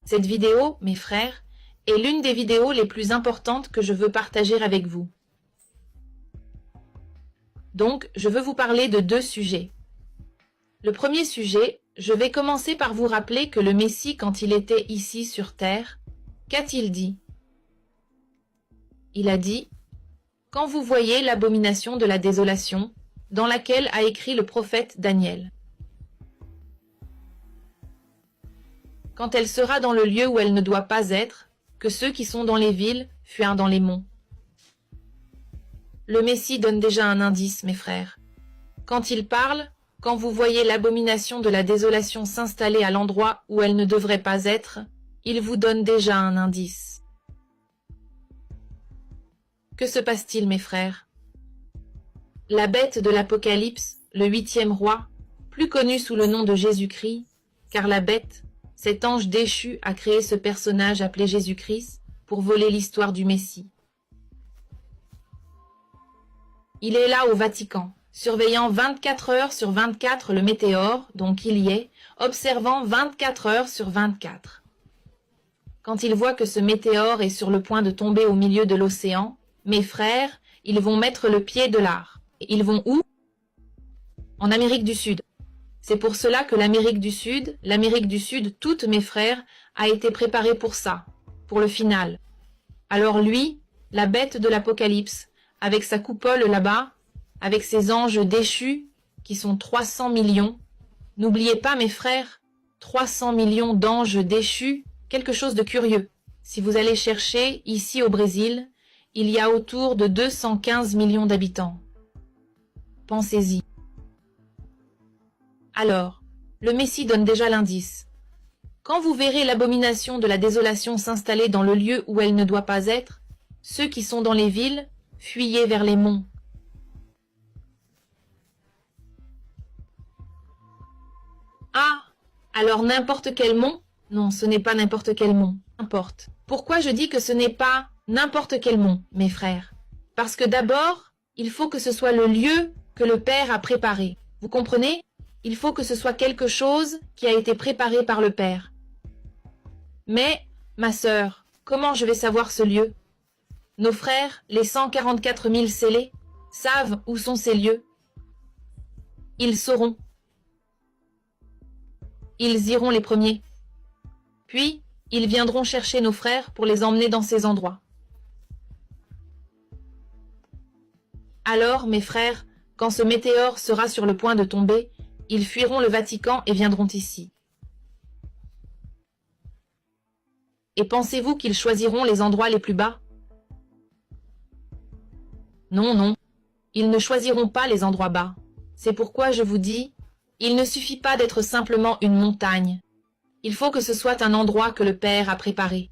Cette vidéo, mes frères, est l'une des vidéos les plus importantes que je veux partager avec vous. Donc, je veux vous parler de deux sujets. Le premier sujet, je vais commencer par vous rappeler que le Messie, quand il était ici sur terre, qu'a-t-il dit? Il a dit « Quand vous voyez l'abomination de la désolation, dans laquelle a écrit le prophète Daniel. Quand elle sera dans le lieu où elle ne doit pas être, que ceux qui sont dans les villes fuient dans les monts. » Le Messie donne déjà un indice, mes frères. Quand il parle, quand vous voyez l'abomination de la désolation s'installer à l'endroit où elle ne devrait pas être, il vous donne déjà un indice. Que se passe-t-il, mes frères? La bête de l'Apocalypse, le 8e roi, plus connu sous le nom de Jésus-Christ, car la bête, cet ange déchu, a créé ce personnage appelé Jésus-Christ pour voler l'histoire du Messie. Il est là au Vatican, surveillant 24 heures sur 24 le météore, donc il y est, observant 24 heures sur 24. Quand il voit que ce météore est sur le point de tomber au milieu de l'océan, mes frères, ils vont mettre le pied de l'art. Ils vont où? En Amérique du Sud. C'est pour cela que l'Amérique du Sud, toutes mes frères, a été préparée pour ça, pour le final. Alors lui, la bête de l'Apocalypse, avec sa coupole là-bas, avec ses anges déchus, qui sont 300 millions. N'oubliez pas, mes frères, 300 millions d'anges déchus, quelque chose de curieux. Si vous allez chercher, ici au Brésil, il y a autour de 215 millions d'habitants. Pensez-y. Alors, le Messie donne déjà l'indice. Quand vous verrez l'abomination de la désolation s'installer dans le lieu où elle ne doit pas être, ceux qui sont dans les villes, fuyez vers les monts. Ah, alors n'importe quel mont? Non, ce n'est pas n'importe quel mont. N'importe. Pourquoi je dis que ce n'est pas n'importe quel mont, mes frères? Parce que d'abord, il faut que ce soit le lieu que le Père a préparé. Vous comprenez? Il faut que ce soit quelque chose qui a été préparé par le Père. Mais, ma sœur, comment je vais savoir ce lieu? Nos frères, les 144 000 scellés, savent où sont ces lieux. Ils sauront. Ils iront les premiers. Puis, ils viendront chercher nos frères pour les emmener dans ces endroits. Alors, mes frères, quand ce météore sera sur le point de tomber, ils fuiront le Vatican et viendront ici. Et pensez-vous qu'ils choisiront les endroits les plus bas? Non, non, ils ne choisiront pas les endroits bas. C'est pourquoi je vous dis, il ne suffit pas d'être simplement une montagne. Il faut que ce soit un endroit que le Père a préparé.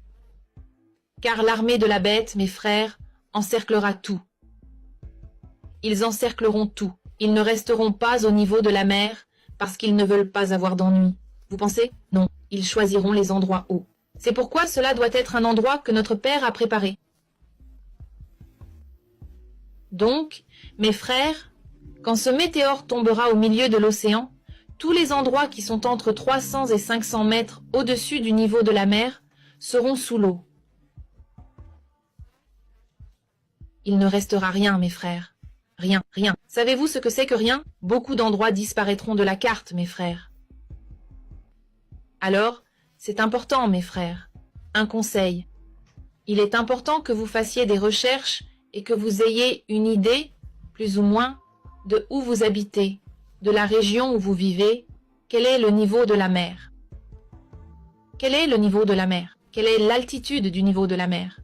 Car l'armée de la bête, mes frères, encerclera tout. Ils encercleront tout. Ils ne resteront pas au niveau de la mer parce qu'ils ne veulent pas avoir d'ennui. Vous pensez? Non, ils choisiront les endroits hauts. C'est pourquoi cela doit être un endroit que notre Père a préparé. Donc, mes frères, quand ce météore tombera au milieu de l'océan, tous les endroits qui sont entre 300 et 500 mètres au-dessus du niveau de la mer seront sous l'eau. Il ne restera rien, mes frères. Rien, rien. Savez-vous ce que c'est que rien? Beaucoup d'endroits disparaîtront de la carte, mes frères. Alors, c'est important, mes frères. Un conseil. Il est important que vous fassiez des recherches et que vous ayez une idée, plus ou moins, de où vous habitez, de la région où vous vivez, quel est le niveau de la mer. Quel est le niveau de la mer? Quelle est l'altitude du niveau de la mer?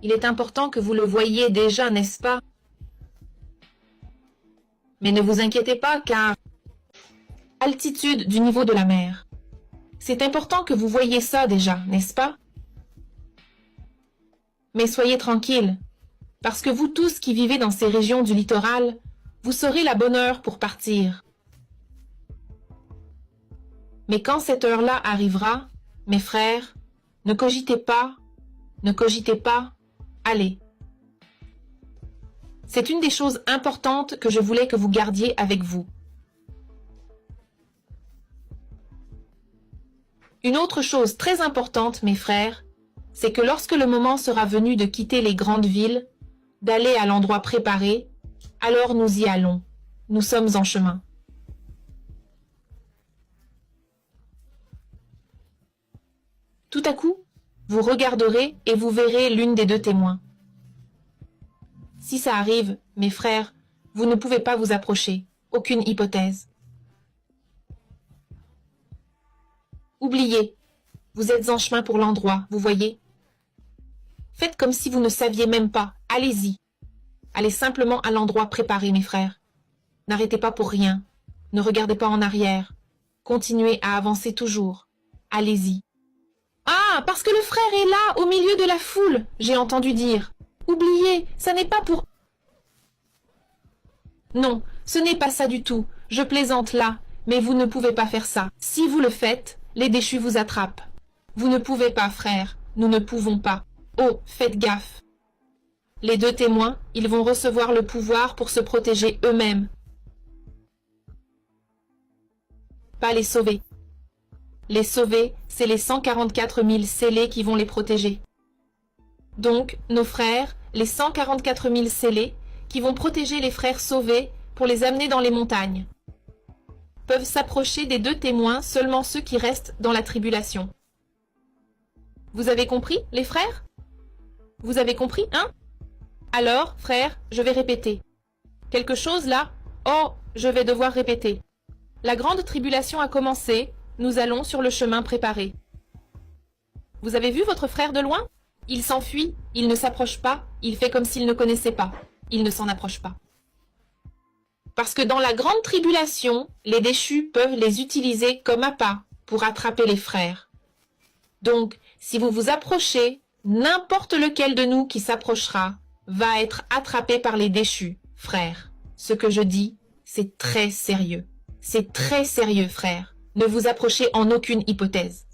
Il est important que vous le voyiez déjà, n'est-ce pas? Mais ne vous inquiétez pas, car altitude du niveau de la mer. C'est important que vous voyiez ça déjà, n'est-ce pas? Mais soyez tranquilles, parce que vous tous qui vivez dans ces régions du littoral, vous saurez la bonne heure pour partir. Mais quand cette heure-là arrivera, mes frères, ne cogitez pas, allez. C'est une des choses importantes que je voulais que vous gardiez avec vous. Une autre chose très importante, mes frères, c'est que lorsque le moment sera venu de quitter les grandes villes, d'aller à l'endroit préparé, alors nous y allons. Nous sommes en chemin. Tout à coup, vous regarderez et vous verrez l'une des deux témoins. Si ça arrive, mes frères, vous ne pouvez pas vous approcher. Aucune hypothèse. Oubliez, vous êtes en chemin pour l'endroit, vous voyez. Faites comme si vous ne saviez même pas. Allez-y. Allez simplement à l'endroit préparé, mes frères. N'arrêtez pas pour rien. Ne regardez pas en arrière. Continuez à avancer toujours. Allez-y. Ah, parce que le frère est là, au milieu de la foule, j'ai entendu dire. Oubliez, ça n'est pas pour... Non, ce n'est pas ça du tout. Je plaisante là, mais vous ne pouvez pas faire ça. Si vous le faites, les déchus vous attrapent. Vous ne pouvez pas, frère. Nous ne pouvons pas. Oh, faites gaffe. Les deux témoins, ils vont recevoir le pouvoir pour se protéger eux-mêmes. Pas les sauver. Les sauver, c'est les 144 000 scellés qui vont les protéger. Donc, nos frères, les 144 000 scellés, qui vont protéger les frères sauvés pour les amener dans les montagnes, peuvent s'approcher des deux témoins seulement ceux qui restent dans la tribulation. Vous avez compris, les frères? Vous avez compris, hein? Alors, frères, je vais répéter. Quelque chose là? Oh, je vais devoir répéter. La grande tribulation a commencé, nous allons sur le chemin préparé. Vous avez vu votre frère de loin? Il s'enfuit, il ne s'approche pas, il fait comme s'il ne connaissait pas. Il ne s'en approche pas. Parce que dans la grande tribulation, les déchus peuvent les utiliser comme appât pour attraper les frères. Donc, si vous vous approchez, n'importe lequel de nous qui s'approchera va être attrapé par les déchus, frères. Ce que je dis, c'est très sérieux. C'est très sérieux, frères. Ne vous approchez en aucune hypothèse.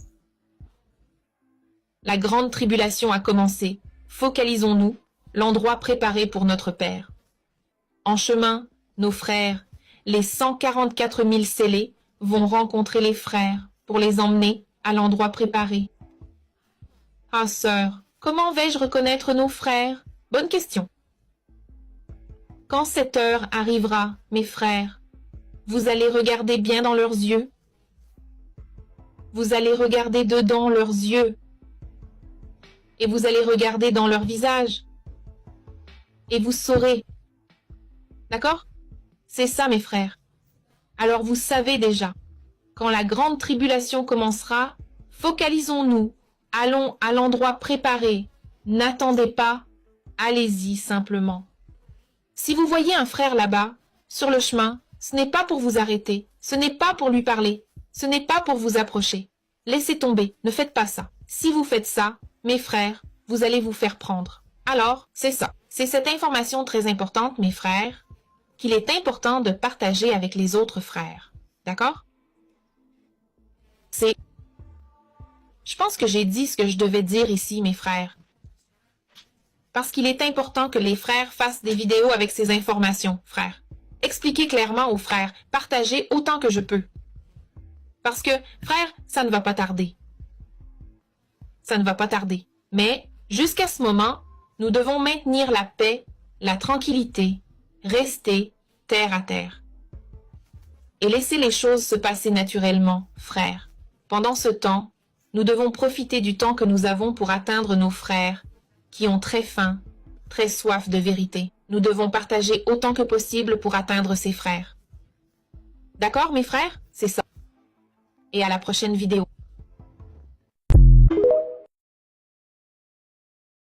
La grande tribulation a commencé. Focalisons-nous, l'endroit préparé pour notre Père. En chemin, nos frères, les 144 000 scellés, vont rencontrer les frères pour les emmener à l'endroit préparé. Ah, sœur, comment vais-je reconnaître nos frères? Bonne question. Quand cette heure arrivera, mes frères, vous allez regarder bien dans leurs yeux. Vous allez regarder dedans leurs yeux. Et vous allez regarder dans leur visage. Et vous saurez. D'accord? C'est ça, mes frères. Alors vous savez déjà, quand la grande tribulation commencera, focalisons-nous, allons à l'endroit préparé, n'attendez pas, allez-y simplement. Si vous voyez un frère là-bas, sur le chemin, ce n'est pas pour vous arrêter, ce n'est pas pour lui parler, ce n'est pas pour vous approcher. Laissez tomber, ne faites pas ça. Si vous faites ça, mes frères, vous allez vous faire prendre. Alors, c'est ça. C'est cette information très importante, mes frères, qu'il est important de partager avec les autres frères. D'accord? Je pense que j'ai dit ce que je devais dire ici, mes frères. Parce qu'il est important que les frères fassent des vidéos avec ces informations, frères. Expliquez clairement aux frères, partagez autant que je peux. Parce que, frères, ça ne va pas tarder. Ça ne va pas tarder. Mais, jusqu'à ce moment, nous devons maintenir la paix, la tranquillité, rester terre à terre. Et laisser les choses se passer naturellement, frères. Pendant ce temps, nous devons profiter du temps que nous avons pour atteindre nos frères, qui ont très faim, très soif de vérité. Nous devons partager autant que possible pour atteindre ces frères. D'accord, mes frères? C'est ça. Et à la prochaine vidéo.